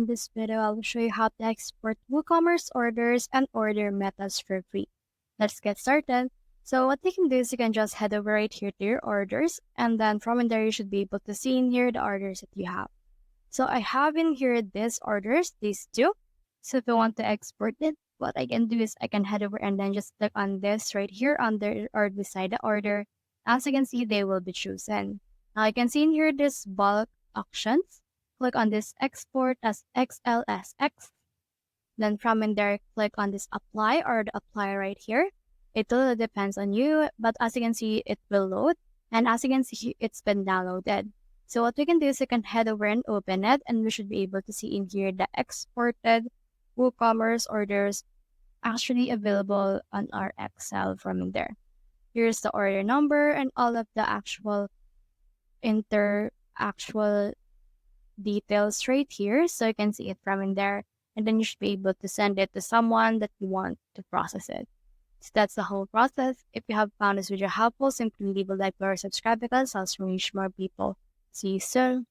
In this video, I'll show you how to export WooCommerce orders and order methods for free. Let's get started. So what you can do is you can just head over right here to your orders, and then from in there you should be able to see in here the orders that you have. So I have in here these orders, these two. So if you want to export it, what I can do is I can head over and then just click on this right here under or beside the order. As you can see, they will be chosen. Now I can see in here this bulk auctions. Click on this export as XLSX. Then from in there, click on this apply or the apply right here. It totally depends on you, but as you can see, it will load. And as you can see, it's been downloaded. So what we can do is you can head over and open it, and we should be able to see in here the exported WooCommerce orders actually available on our Excel from in there. Here's the order number and all of the actual actual details right here, so you can see it from in there, and then you should be able to send it to someone that you want to process it. So that's the whole process. If you have found this video helpful, simply leave a like or subscribe because I'll reach more people. See you soon.